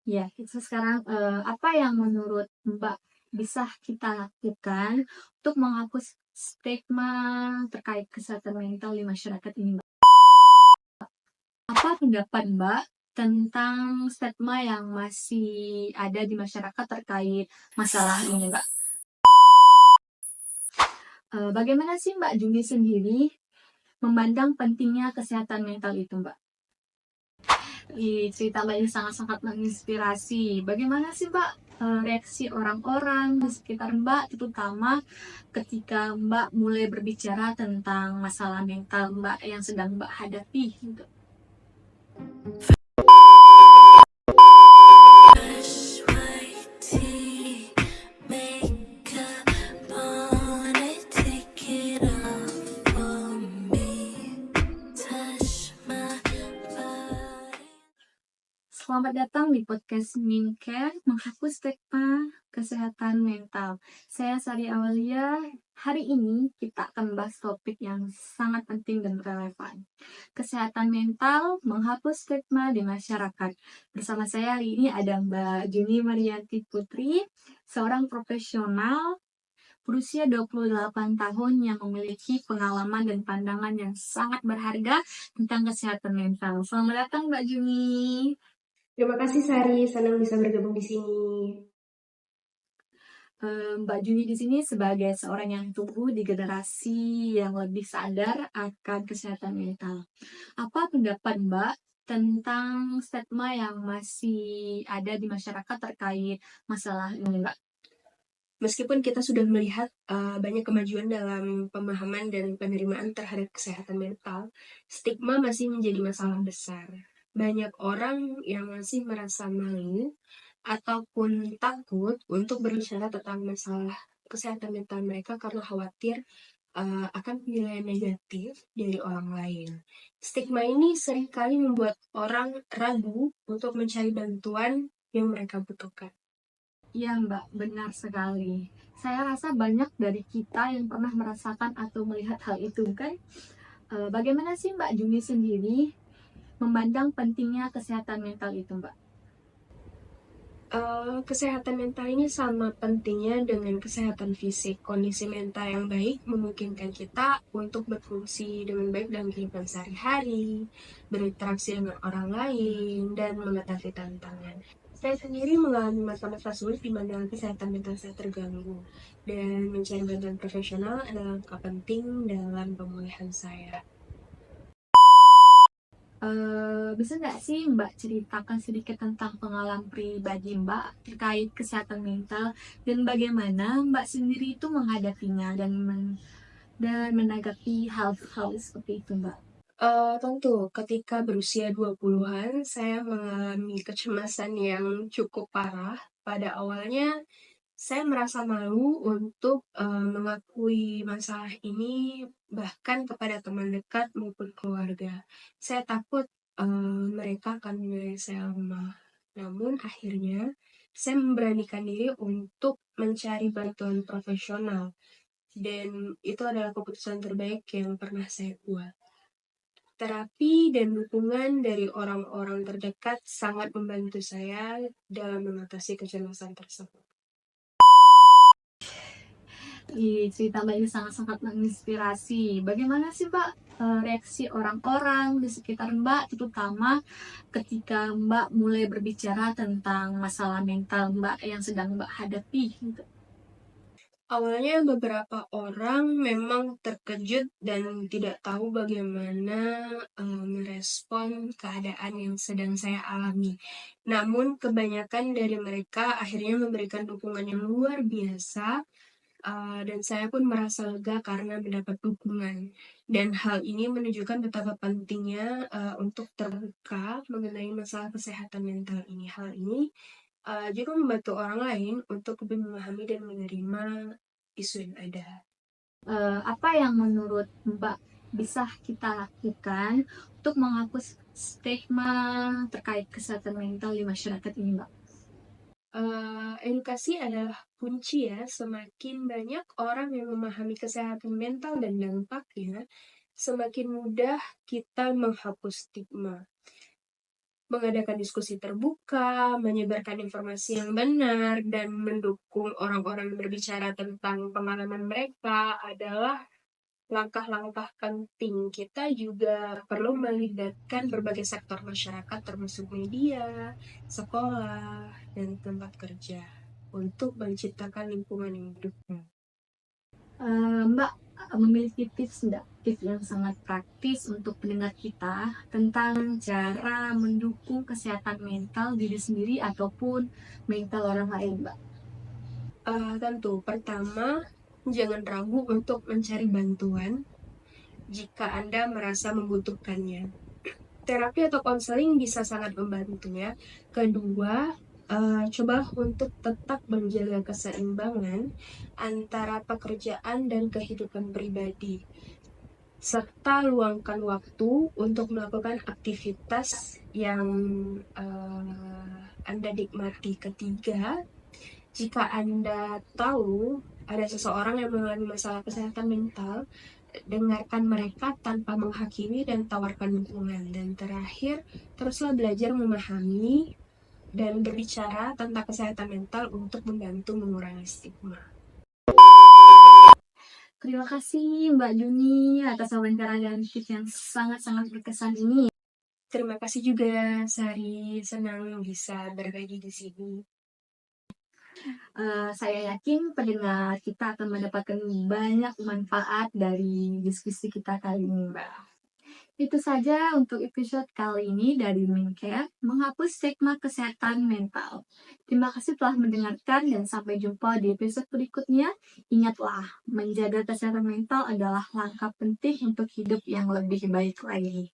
Ya, itu sekarang apa yang menurut Mbak bisa kita lakukan untuk menghapus stigma terkait kesehatan mental di masyarakat ini, Mbak? Apa pendapat Mbak tentang stigma yang masih ada di masyarakat terkait masalah ini, Mbak? Bagaimana sih Mbak Juni sendiri memandang pentingnya kesehatan mental itu, Mbak? Cerita Mbak ini sangat-sangat menginspirasi. Bagaimana sih Mbak reaksi orang-orang di sekitar Mbak, terutama ketika Mbak mulai berbicara tentang masalah mental Mbak yang sedang Mbak hadapi gitu? Selamat datang di podcast Mincare, menghapus stigma kesehatan mental. Saya Sari Awalia. Hari ini kita akan bahas topik yang sangat penting dan relevan. Kesehatan mental, menghapus stigma di masyarakat. Bersama saya hari ini ada Mbak Juni Marianti Putri, seorang profesional berusia 28 tahun yang memiliki pengalaman dan pandangan yang sangat berharga tentang kesehatan mental. Selamat datang Mbak Juni. Terima kasih Sari, senang bisa bergabung di sini. Mbak Juni di sini sebagai seorang yang tumbuh di generasi yang lebih sadar akan kesehatan mental. Apa pendapat Mbak tentang stigma yang masih ada di masyarakat terkait masalah ini, Mbak? Meskipun kita sudah melihat banyak kemajuan dalam pemahaman dan penerimaan terhadap kesehatan mental, stigma masih menjadi masalah besar. Banyak orang yang masih merasa malu ataupun takut untuk berbicara tentang masalah kesehatan mental mereka karena khawatir akan penilaian negatif dari orang lain. Stigma ini seringkali membuat orang ragu untuk mencari bantuan yang mereka butuhkan. Iya Mbak, benar sekali. Saya rasa banyak dari kita yang pernah merasakan atau melihat hal itu kan. Bagaimana sih Mbak Juni sendiri memandang pentingnya kesehatan mental itu, Mbak? Kesehatan mental ini sama pentingnya dengan kesehatan fisik. Kondisi mental yang baik memungkinkan kita untuk berfungsi dengan baik dalam kehidupan sehari-hari, berinteraksi dengan orang lain, dan mengatasi tantangan. Saya sendiri mengalami masa-masa sulit di mana kesehatan mental saya terganggu, dan mencari bantuan profesional adalah langkah penting dalam pemulihan saya. Bisa nggak sih Mbak ceritakan sedikit tentang pengalaman pribadi Mbak terkait kesehatan mental dan bagaimana Mbak sendiri itu menghadapinya dan menanggapi hal-hal seperti itu, Mbak? Tentu, ketika berusia 20-an, saya mengalami kecemasan yang cukup parah. Pada awalnya, saya merasa malu untuk mengakui masalah ini bahkan kepada teman dekat maupun keluarga. Saya takut mereka akan menilai saya lemah. Namun akhirnya, saya memberanikan diri untuk mencari bantuan profesional. Dan itu adalah keputusan terbaik yang pernah saya buat. Terapi dan dukungan dari orang-orang terdekat sangat membantu saya dalam mengatasi kecemasan tersebut. Cerita Mbak ini sangat-sangat menginspirasi. Bagaimana sih Mbak reaksi orang-orang di sekitar Mbak, terutama ketika Mbak mulai berbicara tentang masalah mental Mbak yang sedang Mbak hadapi gitu? Awalnya beberapa orang memang terkejut dan tidak tahu bagaimana merespon keadaan yang sedang saya alami. Namun kebanyakan dari mereka akhirnya memberikan dukungan yang luar biasa. Dan saya pun merasa lega karena mendapat dukungan. Dan hal ini menunjukkan betapa pentingnya untuk terbuka mengenai masalah kesehatan mental ini. Hal ini juga membantu orang lain untuk lebih memahami dan menerima isu yang ada. Apa yang menurut Mbak bisa kita lakukan untuk menghapus stigma terkait kesehatan mental di masyarakat ini, Mbak? Edukasi adalah kunci ya. Semakin banyak orang yang memahami kesehatan mental dan dampaknya, semakin mudah kita menghapus stigma. mengadakan diskusi terbuka, menyebarkan informasi yang benar, dan mendukung orang-orang berbicara tentang pengalaman mereka adalah langkah-langkah penting. Kita juga perlu melibatkan berbagai sektor masyarakat termasuk media, sekolah, dan tempat kerja untuk menciptakan lingkungan yang mendukung. Mbak memiliki tips nggak? Tips yang sangat praktis untuk pendengar kita tentang cara mendukung kesehatan mental diri sendiri ataupun mental orang lain, Mbak? Tentu, pertama, jangan ragu untuk mencari bantuan jika Anda merasa membutuhkannya. Terapi atau konseling bisa sangat membantu ya. Kedua, coba untuk tetap menjaga keseimbangan antara pekerjaan dan kehidupan pribadi, serta luangkan waktu untuk melakukan aktivitas yang Anda nikmati. Ketiga, jika Anda tahu ada seseorang yang mengalami masalah kesehatan mental, dengarkan mereka tanpa menghakimi dan tawarkan dukungan. Dan terakhir, teruslah belajar memahami dan berbicara tentang kesehatan mental untuk membantu mengurangi stigma. Terima kasih Mbak Juni atas wawancara dan tips yang sangat-sangat berkesan ini. Terima kasih juga, Sari. Senang bisa berbagi di sini. Saya yakin pendengar kita akan mendapatkan banyak manfaat dari diskusi kita kali ini, Mbak. Itu saja untuk episode kali ini dari Mincare, menghapus stigma kesehatan mental. Terima kasih telah mendengarkan dan sampai jumpa di episode berikutnya. Ingatlah, menjaga kesehatan mental adalah langkah penting untuk hidup yang lebih baik lagi.